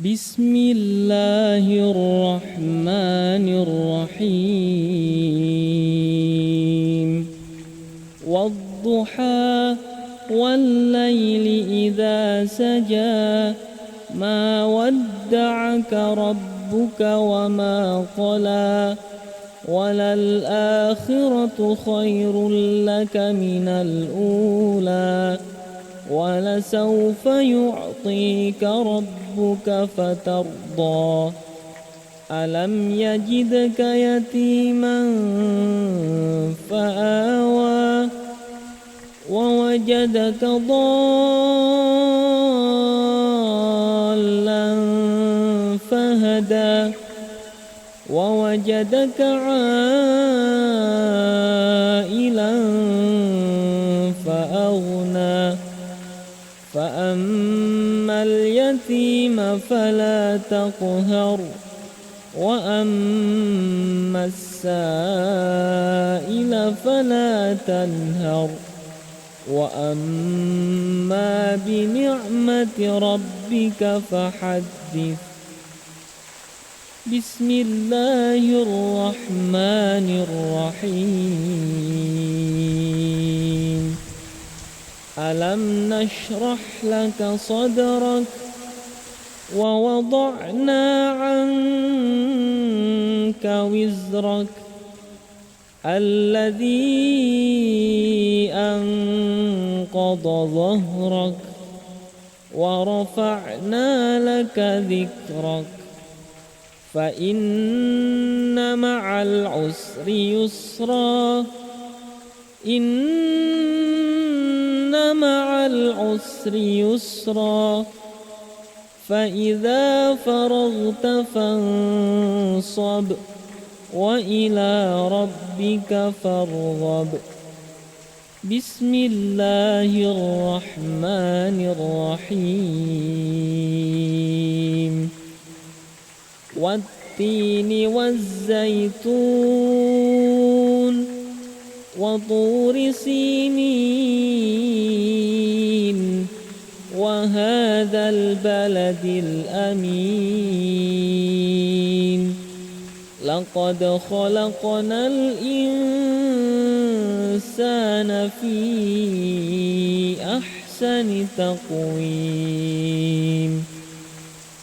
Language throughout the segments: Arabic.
بسم الله الرحمن الرحيم والضحى والليل إذا سجى ما ودعك ربك وما قلى وللآخرة خير لك من الأولى ولسوف يعطيك ربك فترضى ألم يجدك يتيما فآوى ووجدك ضالا فهدى ووجدك عائلا فأغنى فأما اليتيم فلا تقهر وأما السائل فلا تنهر وأما بنعمة ربك فحدث بسم الله الرحمن الرحيم ألم نشرح لك صدرك ووضعنا عنك وزرك الذي أنقض ظهرك ورفعنا لك ذكرك فإن مع العسر يسرا إن مع العسر يسرا فإذا فرغت فانصب وإلى ربك فارغب بسم الله الرحمن الرحيم والتين والزيتون وطور سينين وهذا البلد الأمين لقد خلقنا الإنسان في أحسن تقويم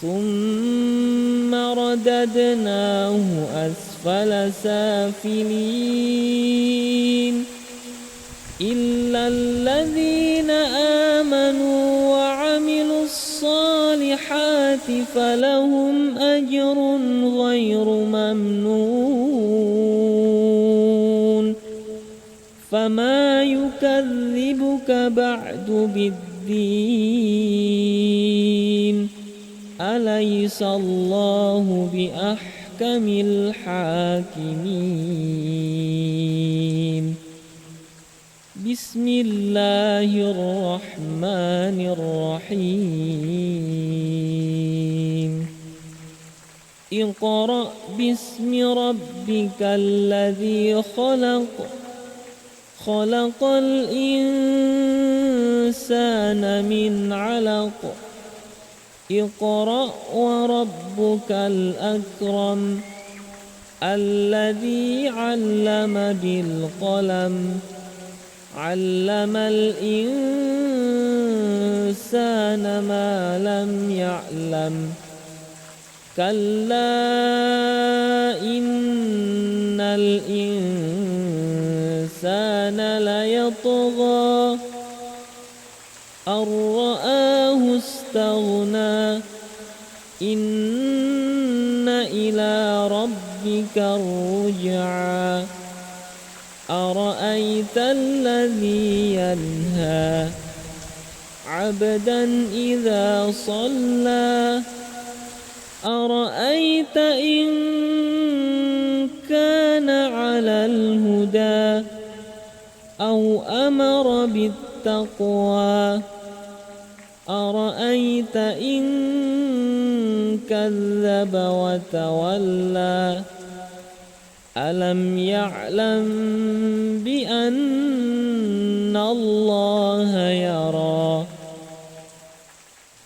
ثم رددناه أسفل سافلين إلا الذين آمنوا وعملوا الصالحات فلهم أجر غير ممنون فما يكذبك بعد بالدين أليس الله بأحكم الحاكمين بسم الله الرحمن الرحيم اقرأ باسم ربك الذي خلق خلق الإنسان من علق اقرأ وربك الأكرم الذي علم بالقلم علم الإنسان ما لم يعلم كلا إن الإنسان ليطغى أن رآه استغنى إن إلى ربك الرجعى أرأيت الذي ينهى عبدا إذا صلى أرأيت إن كان على الهدى أو أمر بالتقوى أرأيت إن كذب وتولى ألم يعلم بأن الله يرى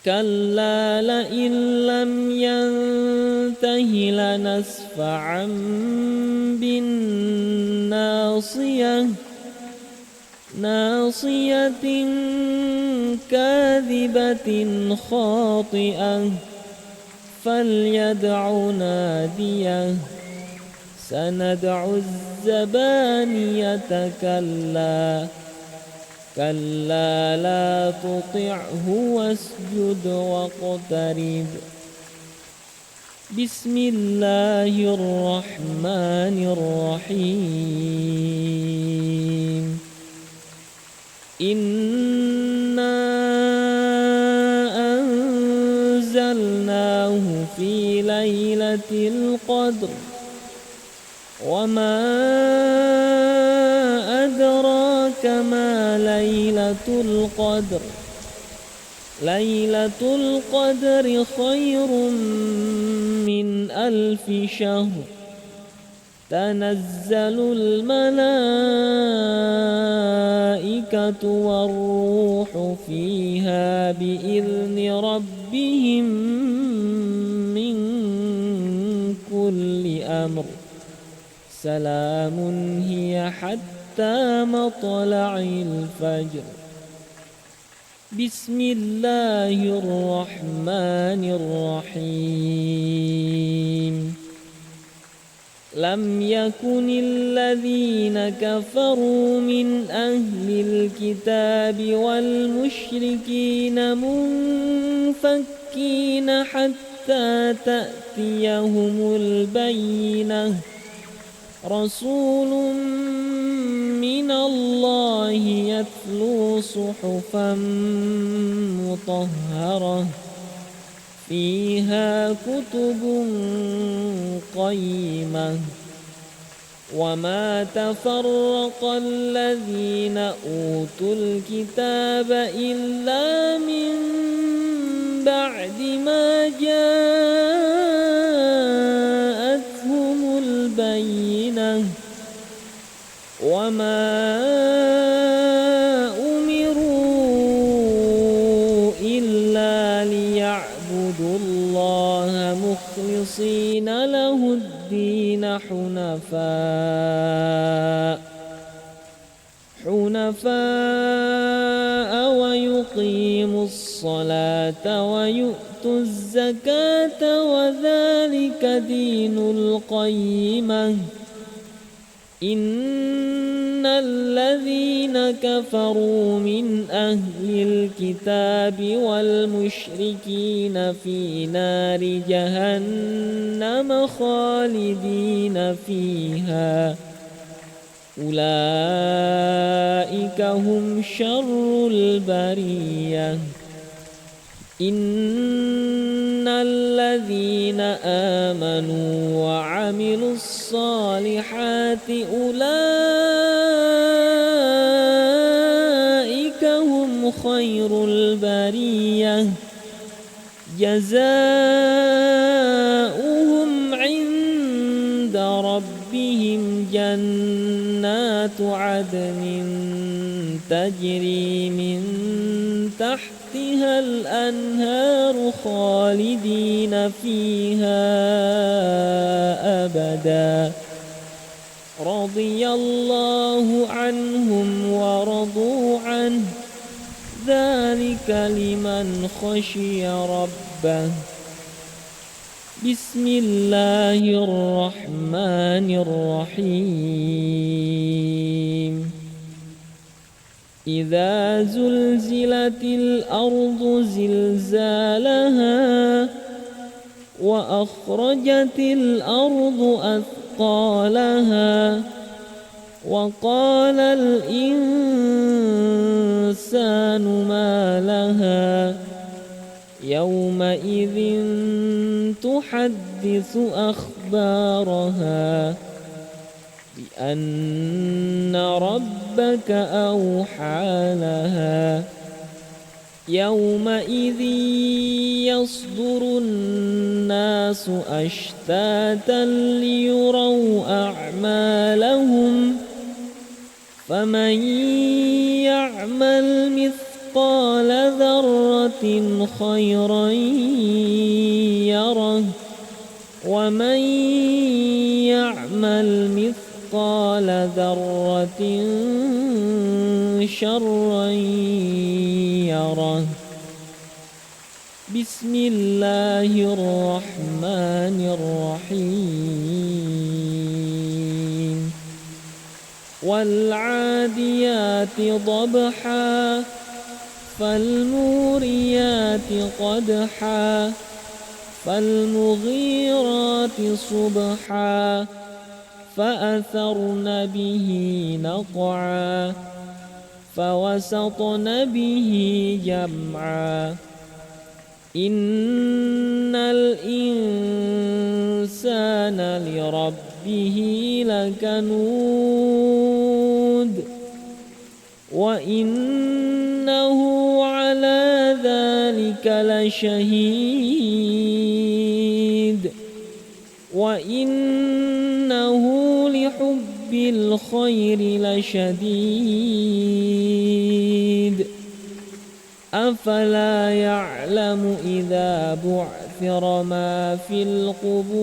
كلا لئن لم ينته لنسفعا بالناصية ناصية كاذبة خاطئة فليدع ناديه سندع الزبانية كلا لا تطعه واسجد واقترب. بسم الله الرحمن الرحيم. إنا أنزلناه في ليلة القدر وما أدراك ما ليلة القدر ليلة القدر خير من 1000 شهر تنزل الملائكة والروح فيها بإذن ربهم من كل أمر سلام هي حتى مطلع الفجر. بسم الله الرحمن الرحيم. لم يكن الذين كفروا من أهل الكتاب والمشركين منفكين حتى تأتيهم البينة رسول من الله يتلو صحفا مطهرة فيها كتب قيمة وما تفرق الذين أوتوا الكتاب إلا من بعد ما جاءتهم البينة وما أمروا إلا ليعبدوا الله مخلصين له الدين حنفاء ويقيموا الصلاة ويؤتوا الزكاة وذلك دين القيمة. إن الذين كفروا من أهل الكتاب والمشركين في نار جهنم خالدين فيها أولئك هم شر البرية. إن الذين آمنوا وعملوا الصالحات أولئك هم خير البرية جزاؤهم عند ربهم جنات عدن تجري من تحتها الأنهار خالدين فيها أبدا رضي الله عنهم ورضوا عنه ذلك لمن خشي ربه. بسم الله الرحمن الرحيم. إذا زلزلت الأرض زلزالها وأخرجت الأرض أثقالها وقال الإنسان ما لها يومئذ تحدث أخبارها بأن ربك أوحى لها يومئذ يصدر الناس أشتاتا ليروا أعمالهم فمن يعمل مثقال مثقال ذرة خيرا يره ومن يعمل مثقال ذرة شرا يره. بسم الله الرحمن الرحيم. والعاديات ضبحا فالموريات قدحا فالمغيرات صبحا فأثرن به نقعا فوسطن به جمعا. إن الإنسان لربه لكنود وإنه على ذلك لشهيد وإنه لحب الخير لشديد. أفلا يعلم إذا بعثر ما في القبور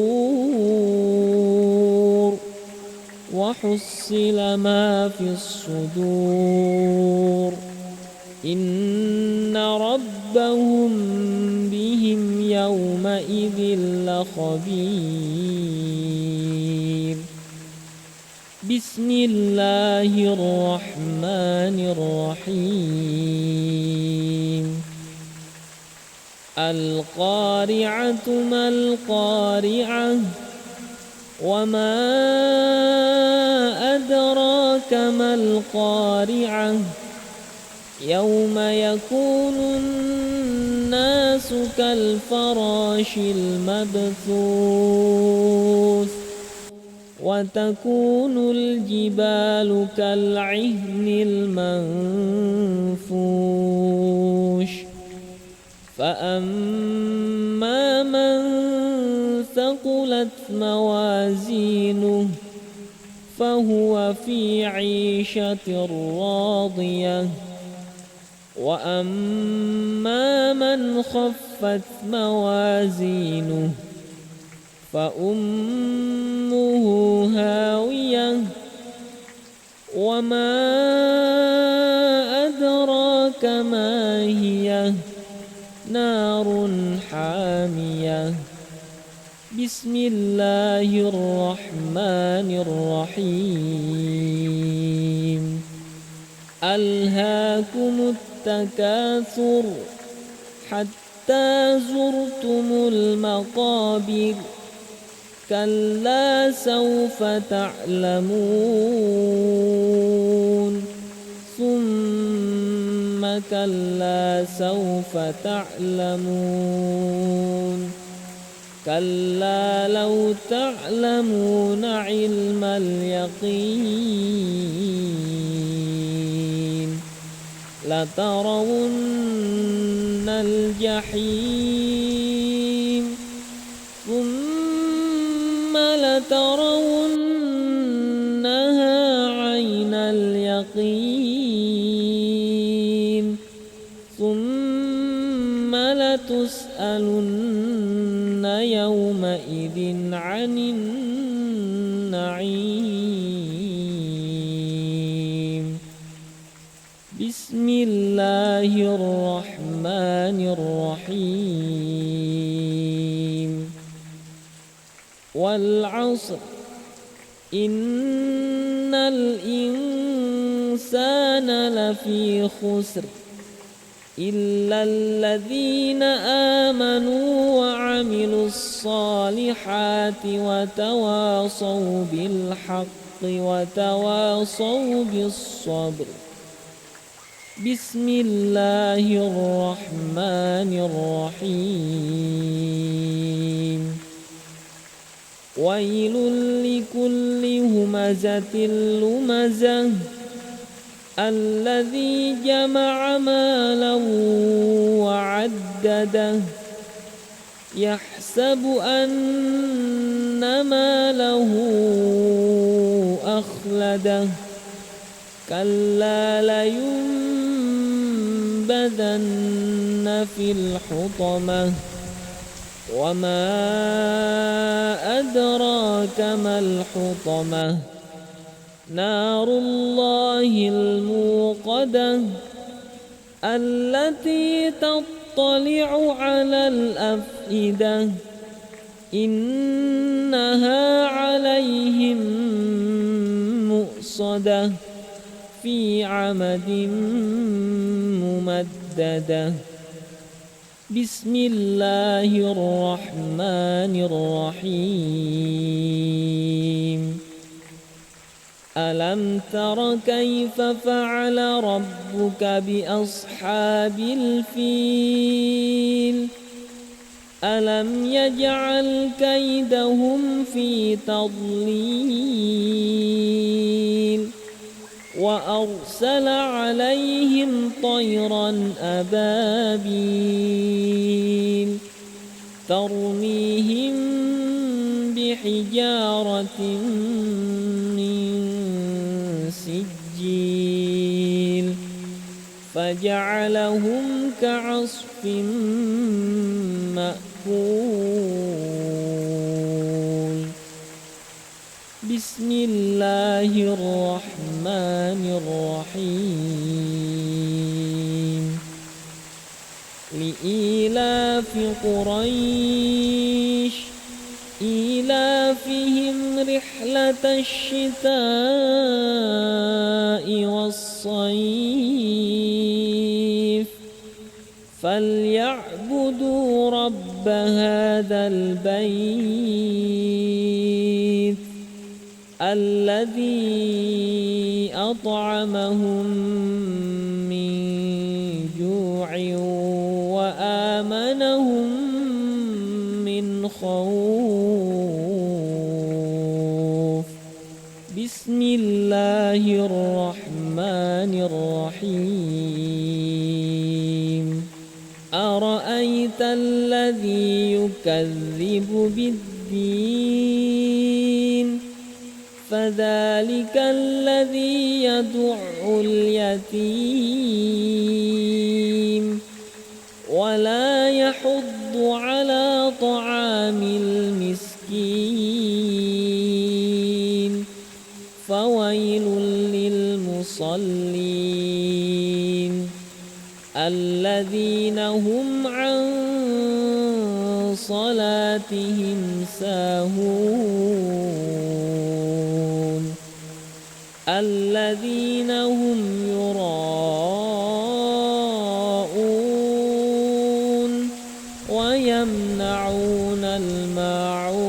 وحصل ما في الصدور إن ربهم بهم يومئذ لخبير. بسم الله الرحمن الرحيم. القارعة ما القارعة وما أدراك ما القارعة يوم يكون الناس كالفراش المبثوث وتكون الجبال كالعهن المنفوش. فأما من ثقلت موازينه فهو في عيشة راضية وأما من خفت موازينه فأمه هاوية وما أدراك ما هي نار حامية. بسم الله الرحمن الرحيم. ألهاكم التكاثر حتى زرتم المقابر كلا سوف تعلمون ثم كلا سوف تعلمون كلا لو تعلمون علم اليقين لترون الجحيم ثم لترونها عين اليقين ثم لتسألن يومئذ عن النعيم. بسم الله الرحمن الرحيم. والعصر إن الإنسان لفي خسر إلا الذين آمنوا وعملوا الصالحات وتواصوا بالحق وتواصوا بالصبر. بسم الله الرحمن الرحيم. ويل لكل همزة لمزة الذي جمع مالا وعدده يحسب أن ماله أخلده كلا لينبذن لينبذن في الحطمة وما أدراك ما الحطمة نار الله الموقدة التي تطلع على الأفئدة إنها عليهم مؤصدة في عمد ممددة بسم الله الرحمن الرحيم ألم تر كيف فعل ربك بأصحاب الفيل ألم يجعل كيدهم في تضليل وأرسل عليهم طيرا أبابيل ترميهم بحجارة من سجيل فجعلهم كعصف مأكول بسم الله الرحمن الرحيم لإيلاف قريش إيلافهم رحلة الشتاء والصيف فليعبدوا رب هذا البيت الذي أطعمهم من جوع وآمنهم من خوف بسم الله الرحمن الرحيم أرأيت الذي يكذب بالدين فذلك الذي يدع اليتيم ولا يحض على طعام المسكين فويل للمصلين الذين هم عن صلاتهم ساهون الذين هم يراءون ويمنعون الماعون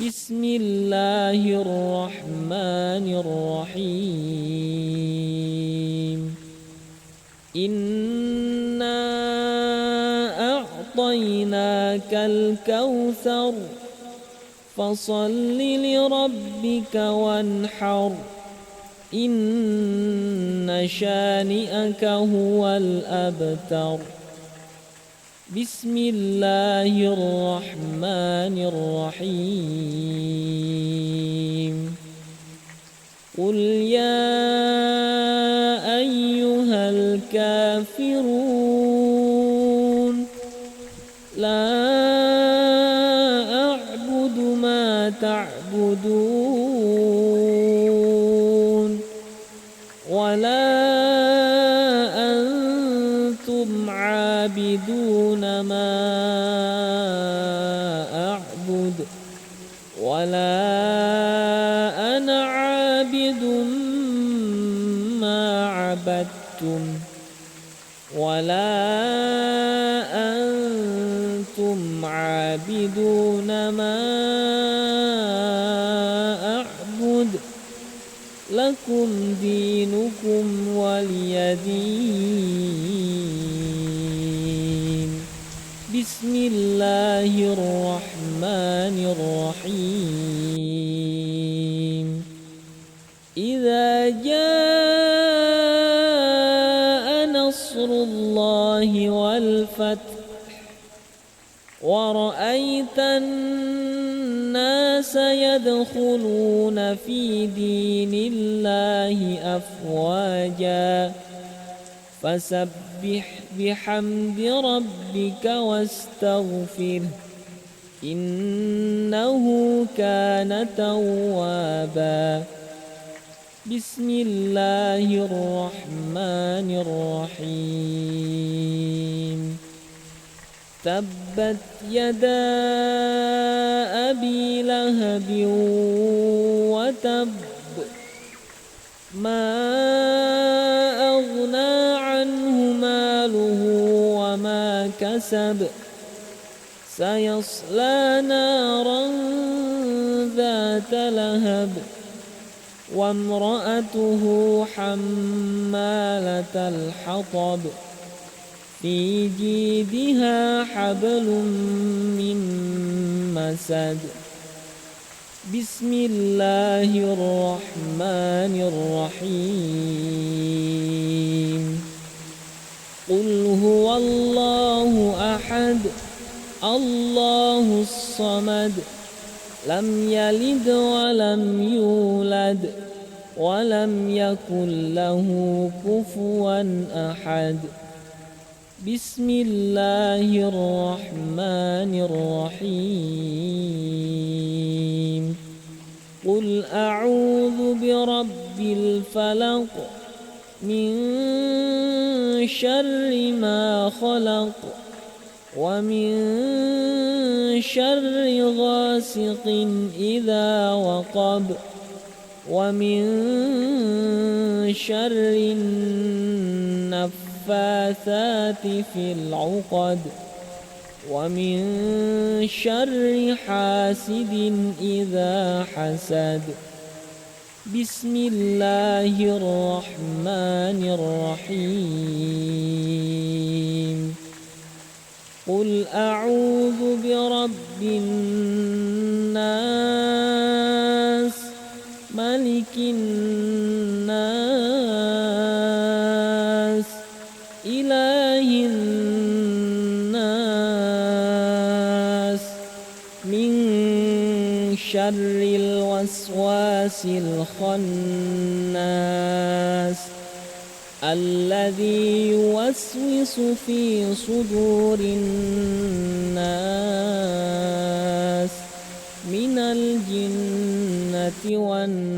بسم الله الرحمن الرحيم إنا أعطيناك الكوثر فصل لربك وانحر إن شانئك هو الأبتر بسم الله الرحمن الرحيم قل يا أيها الكافرون لا أعبد ما تعبدون ولا أنتم عابدون ما أعبد ولا أنا عابد ما عبدتم ولا أنتم عابدون ما أعبد لكم دينكم ولي دين بسم الله الرحمن الرحيم إذا جاء نصر الله والفتح ورأيت الناس يدخلون في دين الله أفواجا فسبح بحمد ربك واستغفره إنه كان توابا. بسم الله الرحمن الرحيم. تبت يدا أبي لهب وتب ما أغنى عنه ماله وما كسب سيصلى نارا ذات لهب وامرأته حمالة الحطب في جيدها حبل من مسد. بسم الله الرحمن الرحيم. قل هو الله أحد الله الصمد لم يلد ولم يولد ولم يكن له كفوا أحد. بسم الله الرحمن الرحيم. قل أعوذ برب الفلق من شر ما خلق ومن شر غاسق إذا وقب ومن شر النفاثات في العقد ومن شر حاسد إذا حسد. بسم الله الرحمن الرحيم. قل أعوذ برب الناس ملك الناس إله الناس من شر الوسواس الخناس الذي يوسوس في صدور الناس من الجنة والناس.